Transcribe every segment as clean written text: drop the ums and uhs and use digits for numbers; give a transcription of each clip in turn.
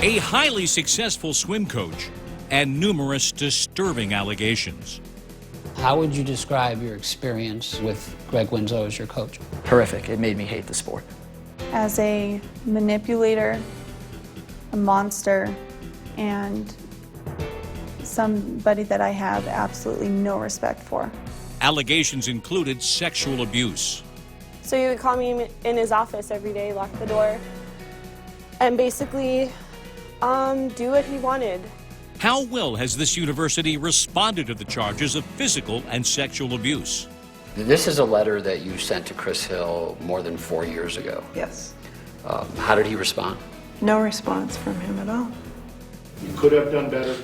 A highly successful swim coach and numerous disturbing allegations. How would you describe your experience with Greg Winslow as your coach? Horrific. It made me hate the sport. As a manipulator, a monster, and somebody that I have absolutely no respect for. Allegations included sexual abuse. So he would call me in his office every day, lock the door, and basically do what he wanted. How well has this university responded to the charges of physical and sexual abuse? This is a letter that you sent to Chris Hill more than 4 years ago. Yes. How did he respond? No response from him at all. You could have done better.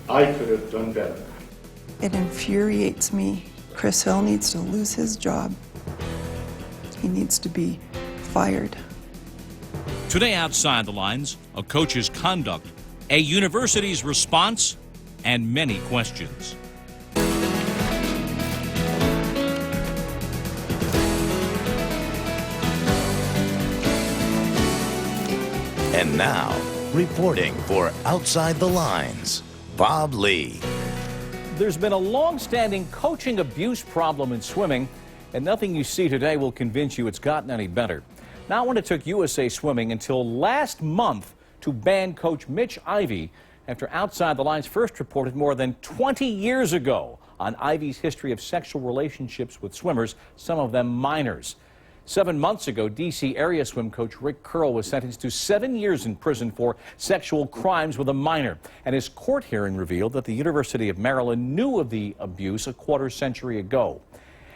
I could have done better. It infuriates me. Chris Hill needs to lose his job. He needs to be fired. Today, Outside the Lines, a coach's conduct, a university's response, and many questions. And now, reporting for Outside the Lines, Bob Lee. There's been a long-standing coaching abuse problem in swimming, and nothing you see today will convince you it's gotten any better. Not when it took USA Swimming until last month to ban coach Mitch Ivey after Outside the Lines first reported more than 20 years ago on Ivey's history of sexual relationships with swimmers, some of them minors. 7 months ago, D.C. area swim coach Rick Curl was sentenced to 7 years in prison for sexual crimes with a minor. And his court hearing revealed that the University of Maryland knew of the abuse a quarter-century ago.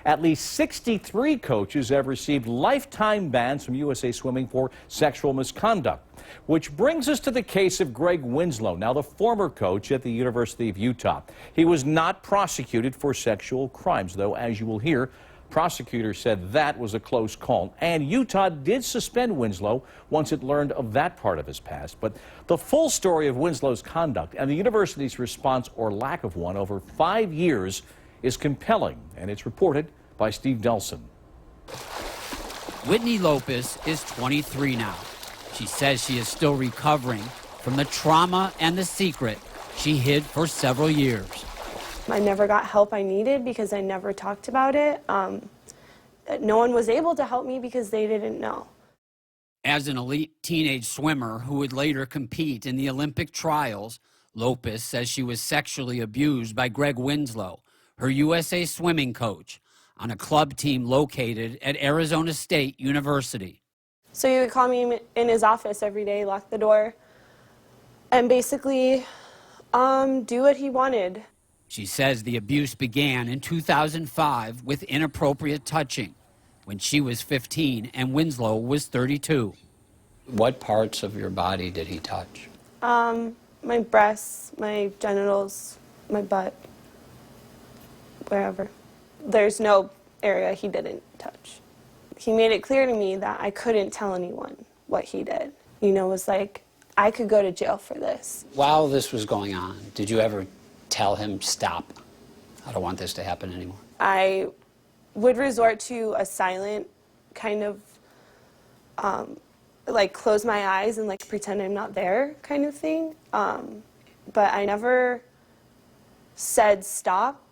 At least 63 coaches have received lifetime bans from USA Swimming for sexual misconduct. Which brings us to the case of Greg Winslow, now the former coach at the University of Utah. He was not prosecuted for sexual crimes, though, as you will hear, prosecutors said that was a close call. And Utah did suspend Winslow once it learned of that part of his past. But the full story of Winslow's conduct and the university's response, or lack of one, over 5 years is compelling, and it's reported by Steve Delson. Whitney Lopez is 23 now. She says she is still recovering from the trauma and the secret she hid for several years. I never got help I needed because I never talked about it. No one was able to help me because they didn't know. As an elite teenage swimmer who would later compete in the Olympic trials, Lopez says she was sexually abused by Greg Winslow, her USA Swimming coach, on a club team located at Arizona State University. So he would call me in his office every day, lock the door, and basically do what he wanted. She says the abuse began in 2005 with inappropriate touching when she was 15 and Winslow was 32. What parts of your body did he touch? My breasts, my genitals, my butt, wherever. There's no area he didn't touch. He made it clear to me that I couldn't tell anyone what he did. You know, it was like, I could go to jail for this. While this was going on, did you ever tell him, stop, I don't want this to happen anymore? I would resort to a silent kind of, like close my eyes and like pretend I'm not there kind of thing. But I never said stop,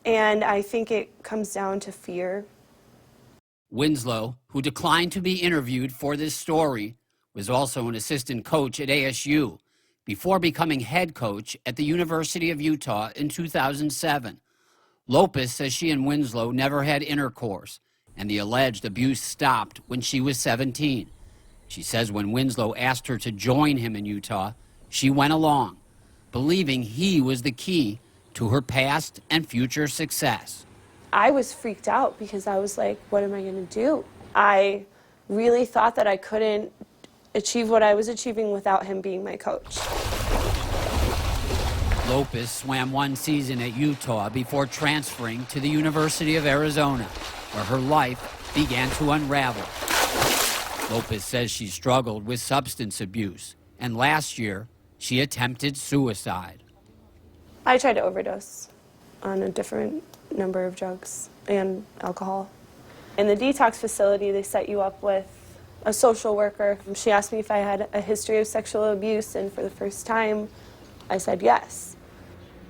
and I think it comes down to fear. Winslow, who declined to be interviewed for this story, was also an assistant coach at ASU before becoming head coach at the University of Utah in 2007. Lopez says she and Winslow never had intercourse, and the alleged abuse stopped when she was 17. She says when Winslow asked her to join him in Utah, she went along, believing he was the key to her past and future success. I was freaked out because I was like, what am I going to do? I really thought that I couldn't achieve what I was achieving without him being my coach. Lopez swam one season at Utah before transferring to the University of Arizona, where her life began to unravel. Lopez says she struggled with substance abuse, and last year she attempted suicide. I tried to overdose on a different number of drugs and alcohol. In the detox facility, they set you up with a social worker. She asked me if I had a history of sexual abuse, and for the first time, I said yes.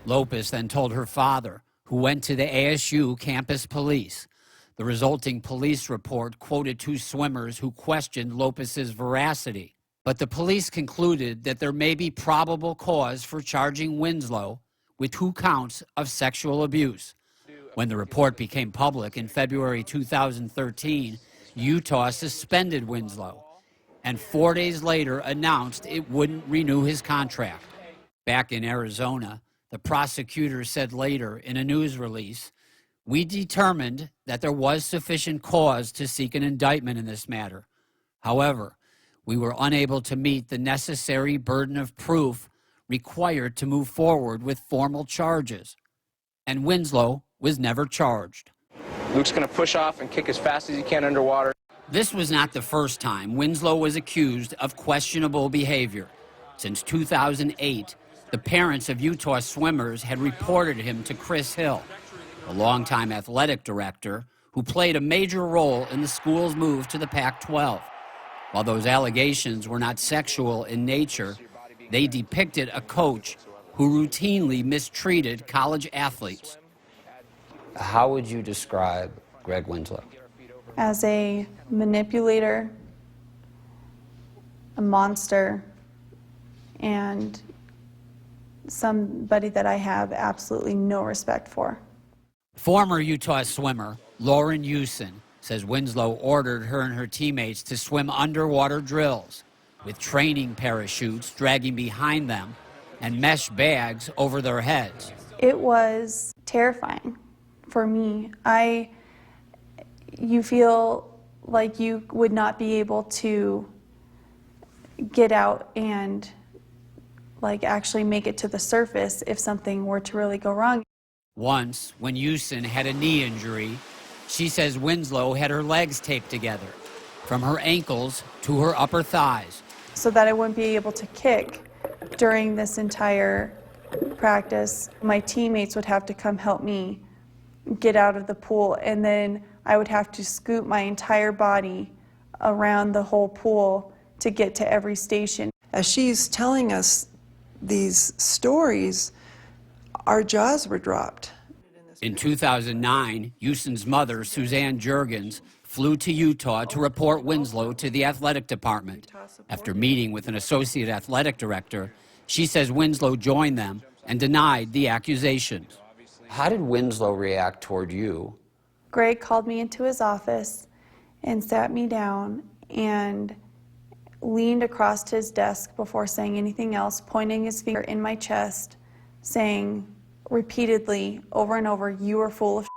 Lopez then told her father, who went to the ASU campus police. The resulting police report quoted two swimmers who questioned Lopez's veracity. But the police concluded that there may be probable cause for charging Winslow with 2 counts of sexual abuse. When the report became public in February 2013, Utah suspended Winslow and 4 days later announced it wouldn't renew his contract. Back in Arizona, the prosecutor said later in a news release, "We determined that there was sufficient cause to seek an indictment in this matter. However, we were unable to meet the necessary burden of proof required to move forward with formal charges." And Winslow was never charged. Luke's going to push off and kick as fast as he can underwater. This was not the first time Winslow was accused of questionable behavior. Since 2008, the parents of Utah swimmers had reported him to Chris Hill, a longtime athletic director who played a major role in the school's move to the Pac-12. While those allegations were not sexual in nature, they depicted a coach who routinely mistreated college athletes. How would you describe Greg Winslow? As a manipulator, a monster, and somebody that I have absolutely no respect for. Former Utah swimmer Lauren Houston says Winslow ordered her and her teammates to swim underwater drills with training parachutes dragging behind them and mesh bags over their heads. It was terrifying for me. You feel like you would not be able to get out and actually make it to the surface if something were to really go wrong. Once, when Houston had a knee injury, she says Winslow had her legs taped together, from her ankles to her upper thighs. So that I wouldn't be able to kick during this entire practice. My teammates would have to come help me get out of the pool, and then I would have to scoot my entire body around the whole pool to get to every station. As she's telling us these stories, our jaws were dropped. In 2009, Houston's mother, Suzanne Juergens, flew to Utah to report Winslow to the athletic department. After meeting with an associate athletic director, she says Winslow joined them and denied the accusations. How did Winslow react toward you? Greg called me into his office and sat me down and leaned across his desk before saying anything else, pointing his finger in my chest, saying repeatedly over and over, "You are full of shit."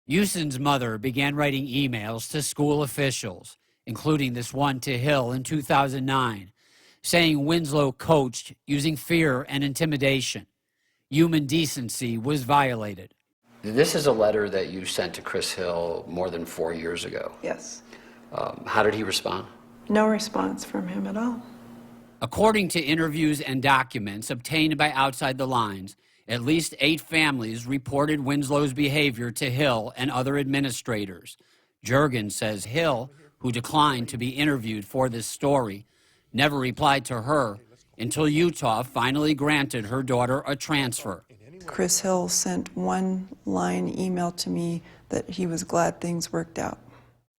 Houston's mother began writing emails to school officials, including this one to Hill in 2009, saying Winslow coached using fear and intimidation. Human decency was violated. This is a letter that you sent to Chris Hill more than 4 years ago. Yes. How did he respond? No response from him at all. According to interviews and documents obtained by Outside the Lines, at least 8 families reported Winslow's behavior to Hill and other administrators. Juergens says Hill, who declined to be interviewed for this story, never replied to her until Utah finally granted her daughter a transfer. Chris Hill sent one-line email to me that he was glad things worked out.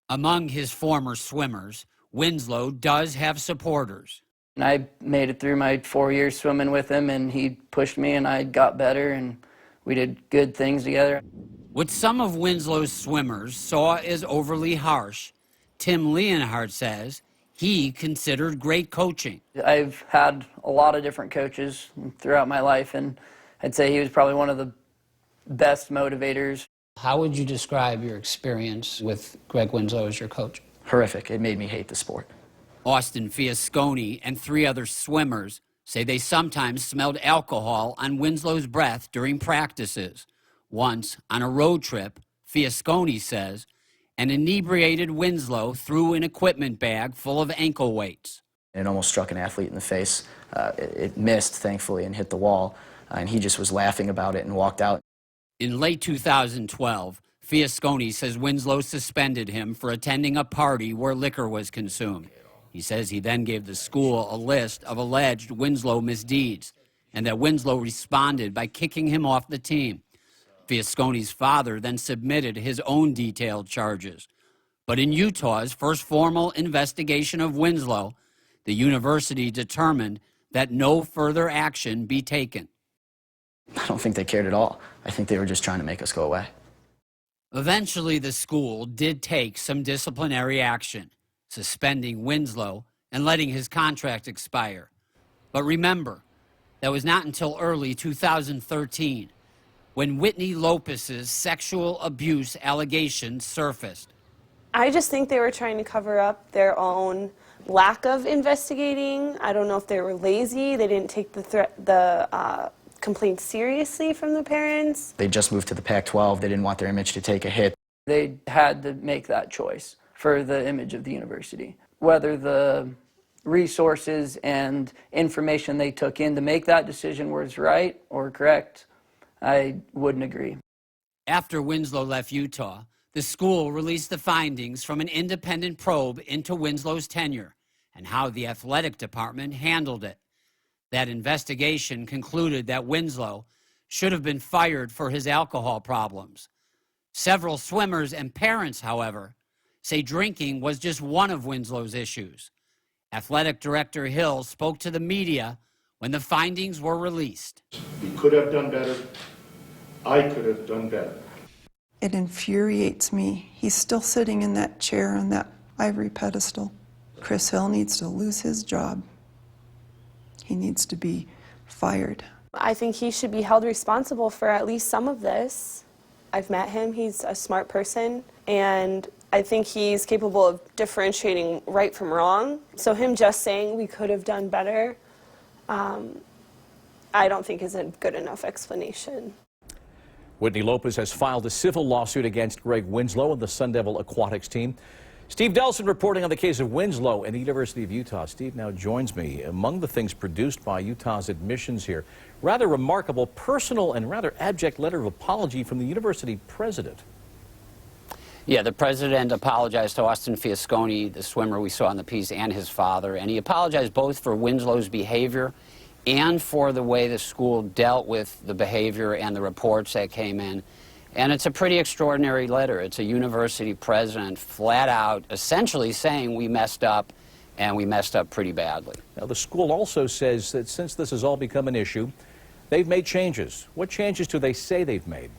Among his former swimmers, Winslow does have supporters. I made it through my 4 years swimming with him, and he pushed me, and I got better, and we did good things together. What some of Winslow's swimmers saw as overly harsh, Tim Leonhardt says he considered great coaching. I've had a lot of different coaches throughout my life, and I'd say he was probably one of the best motivators. How would you describe your experience with Greg Winslow as your coach? Horrific. It made me hate the sport. Austin Fiasconi and 3 other swimmers say they sometimes smelled alcohol on Winslow's breath during practices. Once, on a road trip, Fiasconi says, an inebriated Winslow threw an equipment bag full of ankle weights. It almost struck an athlete in the face. It missed, thankfully, and hit the wall, and he just was laughing about it and walked out. In late 2012, Fiasconi says Winslow suspended him for attending a party where liquor was consumed. He says he then gave the school a list of alleged Winslow misdeeds, and that Winslow responded by kicking him off the team. Fiasconi's father then submitted his own detailed charges. But in Utah's first formal investigation of Winslow, the university determined that no further action be taken. I don't think they cared at all. I think they were just trying to make us go away. Eventually, the school did take some disciplinary action, suspending Winslow and letting his contract expire. But remember, that was not until early 2013 when Whitney Lopez's sexual abuse allegations surfaced. I just think they were trying to cover up their own lack of investigating. I don't know if they were lazy. They didn't take the complaints seriously from the parents. They just moved to the Pac-12. They didn't want their image to take a hit. They had to make that choice for the image of the university. Whether the resources and information they took in to make that decision was right or correct, I wouldn't agree. After Winslow left Utah, the school released the findings from an independent probe into Winslow's tenure and how the athletic department handled it. That investigation concluded that Winslow should have been fired for his alcohol problems. Several swimmers and parents, however, say drinking was just one of Winslow's issues. Athletic Director Hill spoke to the media when the findings were released. He could have done better. I could have done better. It infuriates me. He's still sitting in that chair on that ivory pedestal. Chris Hill needs to lose his job. He needs to be fired. I think he should be held responsible for at least some of this. I've met him. He's a smart person, and I think he's capable of differentiating right from wrong. So him just saying we could have done better, I don't think is a good enough explanation. Whitney Lopez has filed a civil lawsuit against Greg Winslow and the Sun Devil Aquatics team. Steve Delson reporting on the case of Winslow and the University of Utah. Steve now joins me. Among the things produced by Utah's admissions here, rather remarkable personal and rather abject letter of apology from the university president. Yeah, the president apologized to Austin Fiasconi, the swimmer we saw in the piece, and his father. And he apologized both for Winslow's behavior and for the way the school dealt with the behavior and the reports that came in. And it's a pretty extraordinary letter. It's a university president flat out essentially saying we messed up, and we messed up pretty badly. Now, the school also says that since this has all become an issue, they've made changes. What changes do they say they've made?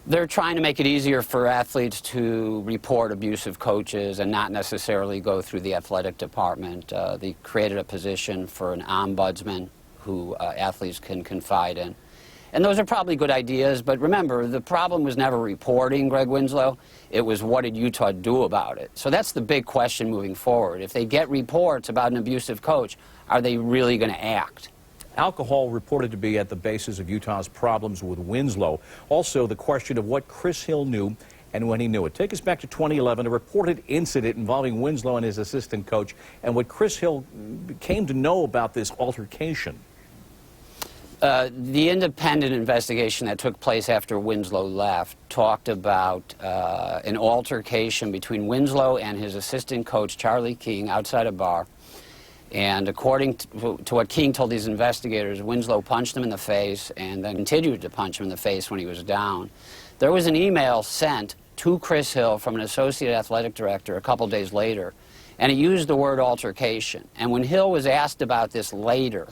They're trying to make it easier for athletes to report abusive coaches and not necessarily go through the athletic department. They created a position for an ombudsman who athletes can confide in. And those are probably good ideas, but remember, the problem was never reporting Greg Winslow. It was what did Utah do about it? So that's the big question moving forward. If they get reports about an abusive coach, are they really going to act? Alcohol reported to be at the basis of Utah's problems with Winslow. Also, the question of what Chris Hill knew and when he knew it. Take us back to 2011, a reported incident involving Winslow and his assistant coach, and what Chris Hill came to know about this altercation. The independent investigation that took place after Winslow left talked about an altercation between Winslow and his assistant coach, Charlie King, outside a bar. And according to what King told these investigators, Winslow punched him in the face and then continued to punch him in the face when he was down. There was an email sent to Chris Hill from an associate athletic director a couple days later, and it used the word altercation. And when Hill was asked about this later,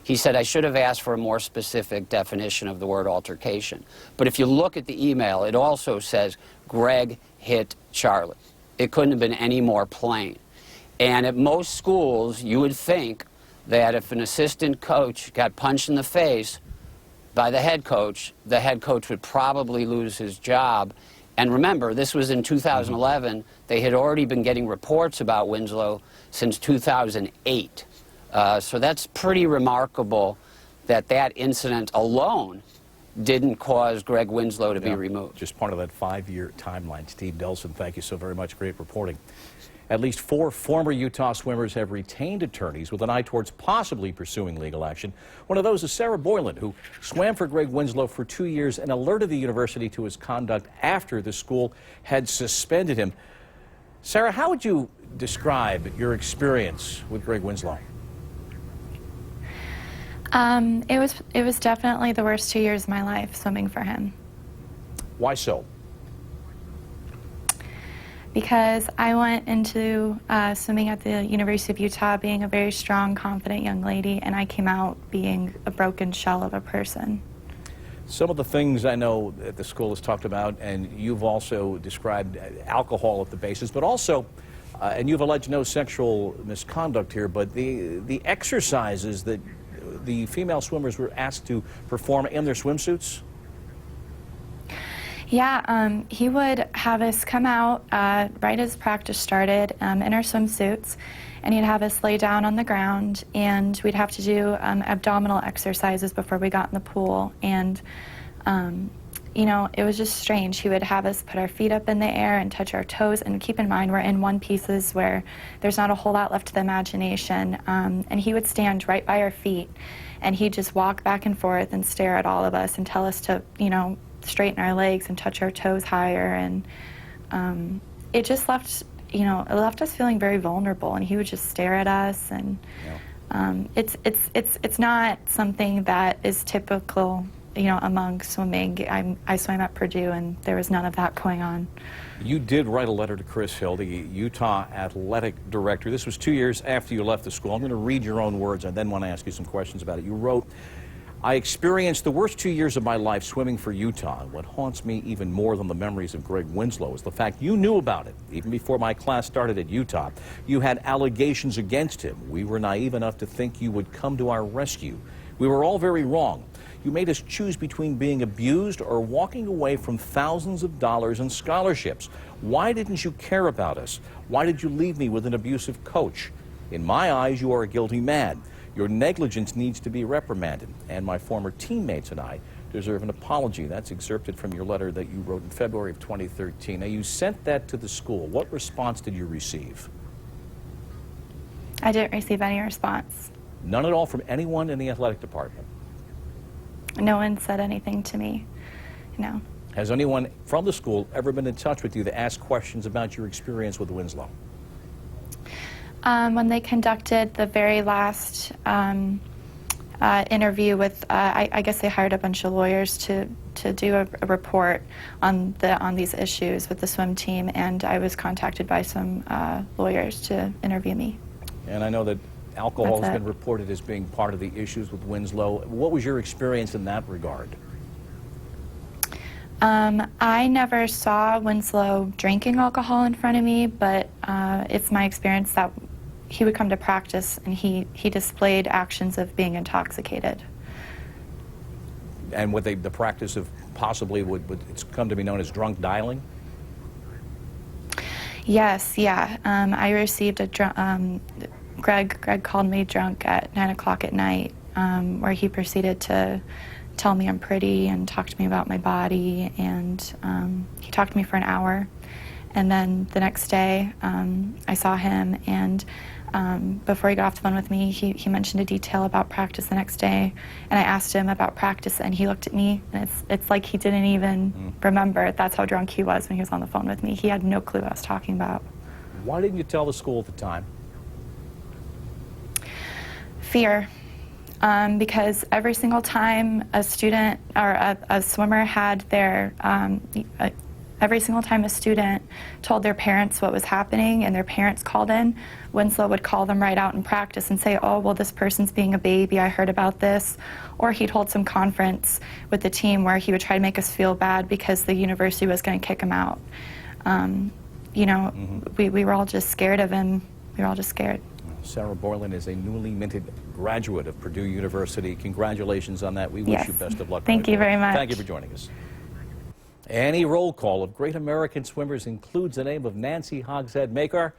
he said, I should have asked for a more specific definition of the word altercation. But if you look at the email, it also says, Greg hit Charlie. It couldn't have been any more plain. And at most schools, you would think that if an assistant coach got punched in the face by the head coach would probably lose his job. And remember, this was in 2011. They had already been getting reports about Winslow since 2008. So that's pretty remarkable that that incident alone didn't cause Greg Winslow to be removed. Just part of that 5-year timeline. Steve Delson, thank you so very much. Great reporting. At least 4 former Utah swimmers have retained attorneys with an eye towards possibly pursuing legal action. One of those is Sarah Boylan, who swam for Greg Winslow for 2 years and alerted the university to his conduct after the school had suspended him. Sarah, how would you describe your experience with Greg Winslow? It was definitely the worst 2 years of my life swimming for him. Why so? Because I went into swimming at the University of Utah being a very strong, confident young lady, and I came out being a broken shell of a person. Some of the things I know that the school has talked about, and you've also described alcohol at the basis, but also, and you've alleged no sexual misconduct here, but the exercises that the female swimmers were asked to perform in their swimsuits? Yeah, he would have us come out right as practice started in our swimsuits, and he'd have us lay down on the ground, and we'd have to do abdominal exercises before we got in the pool. And you know, it was just strange. He would have us put our feet up in the air and touch our toes, and keep in mind we're in one pieces where there's not a whole lot left to the imagination, and he would stand right by our feet, and he'd just walk back and forth and stare at all of us and tell us to, you know, straighten our legs and touch our toes higher. And it just left, you know, it left us feeling very vulnerable, and he would just stare at us. And it's not something that is typical, you know, among swimming. I swam at Purdue, and there was none of that going on. You did write a letter to Chris Hill, the Utah athletic director. This was 2 years after you left the school. I'm going to read your own words. I then want to ask you some questions about it. You wrote, "I experienced the worst 2 years of my life swimming for Utah. What haunts me even more than the memories of Greg Winslow is the fact you knew about it. Even before my class started at Utah, you had allegations against him. We were naive enough to think you would come to our rescue. We were all very wrong. You made us choose between being abused or walking away from thousands of dollars in scholarships. Why didn't you care about us? Why did you leave me with an abusive coach? In my eyes, you are a guilty man. Your negligence needs to be reprimanded, and my former teammates and I deserve an apology." That's excerpted from your letter that you wrote in February of 2013. Now, you sent that to the school. What response did you receive? I didn't receive any response. None at all from anyone in the athletic department? No one said anything to me, no. Has anyone from the school ever been in touch with you to ask questions about your experience with Winslow? When they conducted the very last interview with, I guess they hired a bunch of lawyers to do a report on these issues with the swim team, and I was contacted by some lawyers to interview me. And I know that alcohol has been reported as being part of the issues with Winslow. What was your experience in that regard? I never saw Winslow drinking alcohol in front of me, but it's my experience that he would come to practice and he displayed actions of being intoxicated. And the practice of possibly it's come to be known as drunk dialing? Yes, yeah. I received a Greg called me drunk at 9 o'clock at night, where he proceeded to tell me I'm pretty and talk to me about my body, and he talked to me for an hour. And then the next day, I saw him, and before he got off the phone with me, he mentioned a detail about practice the next day, and I asked him about practice, and he looked at me, and it's like he didn't even remember. That's how drunk he was when he was on the phone with me. He had no clue what I was talking about. Why didn't you tell the school at the time? Fear. Because every single time a student or a swimmer had their, every single time a student told their parents what was happening and their parents called in, Winslow would call them right out in practice and say, "Oh, well, this person's being a baby, I heard about this." Or he'd hold some conference with the team where he would try to make us feel bad because the university was going to kick him out. You know, we were all just scared of him. We were all just scared. Sarah Boylan is a newly minted graduate of Purdue University. Congratulations on that. We wish you best of luck. Thank you very much. Thank you for joining us. Any roll call of great American swimmers includes the name of Nancy Hogshead-Makar,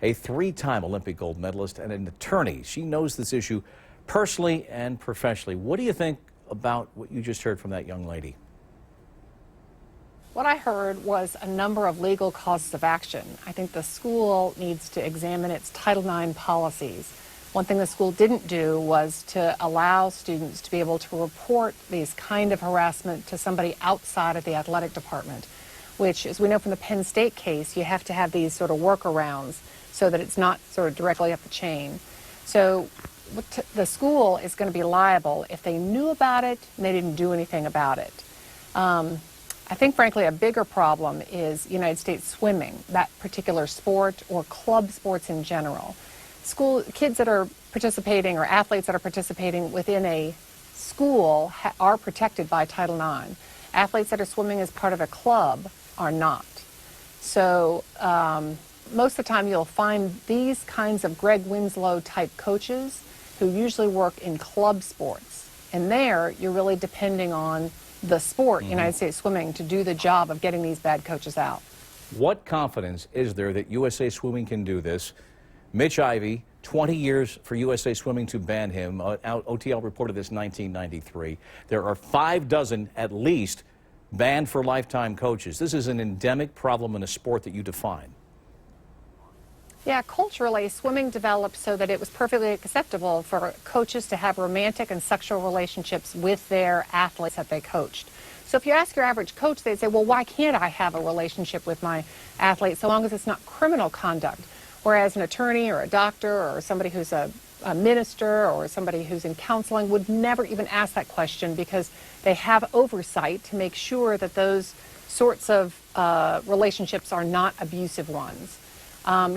a 3-time Olympic gold medalist and an attorney. She knows this issue personally and professionally. What do you think about what you just heard from that young lady? What I heard was a number of legal causes of action. I think the school needs to examine its Title IX policies. One thing the school didn't do was to allow students to be able to report these kind of harassment to somebody outside of the athletic department, which, as we know from the Penn State case, you have to have these sort of workarounds so that it's not sort of directly up the chain. So the school is going to be liable if they knew about it and they didn't do anything about it. I think, frankly, a bigger problem is United States swimming, that particular sport, or club sports in general. Kids that are participating, or athletes that are participating within a school are protected by Title IX. Athletes that are swimming as part of a club are not. So most of the time you'll find these kinds of Greg Winslow type coaches who usually work in club sports. And there you're really depending on the sport, United States swimming, to do the job of getting these bad coaches out. What confidence is there that USA Swimming can do this? Mitch Ivey, 20 years for USA Swimming to ban him. OTL reported this in 1993. There are 6 at least banned for lifetime coaches. This is an endemic problem in a sport that you define. Yeah, culturally, swimming developed so that it was perfectly acceptable for coaches to have romantic and sexual relationships with their athletes that they coached. So if you ask your average coach, they'd say, well, why can't I have a relationship with my athlete so long as it's not criminal conduct? Whereas an attorney or a doctor or somebody who's a minister or somebody who's in counseling would never even ask that question, because they have oversight to make sure that those sorts of relationships are not abusive ones.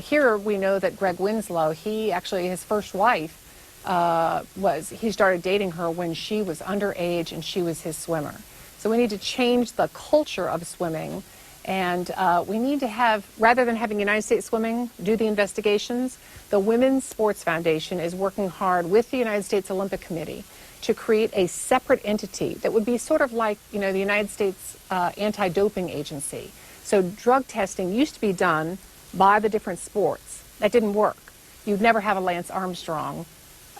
Here we know that Greg Winslow, his first wife, he started dating her when she was underage and she was his swimmer. So we need to change the culture of swimming, and we need to have, rather than having United States Swimming do the investigations, the Women's Sports Foundation is working hard with the United States Olympic Committee to create a separate entity that would be sort of like, the United States Anti-Doping Agency. So drug testing used to be done by the different sports. That didn't work. You'd never have a Lance Armstrong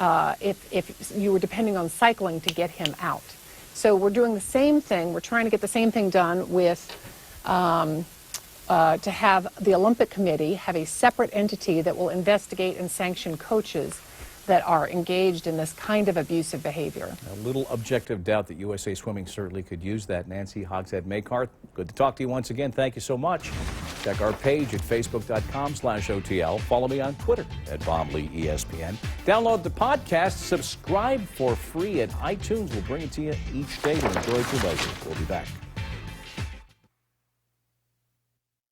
if you were depending on cycling to get him out. So we're doing the same thing. We're trying to get the same thing done with to have the Olympic Committee have a separate entity that will investigate and sanction coaches that are engaged in this kind of abusive behavior. A little objective doubt that USA Swimming certainly could use that. Nancy Hogshead-Makart, good to talk to you once again. Thank you so much. Check our page at facebook.com/OTL. Follow me on Twitter at Bob Lee ESPN. Download the podcast. Subscribe for free at iTunes. We'll bring it to you each day to enjoy at your leisure. We'll be back.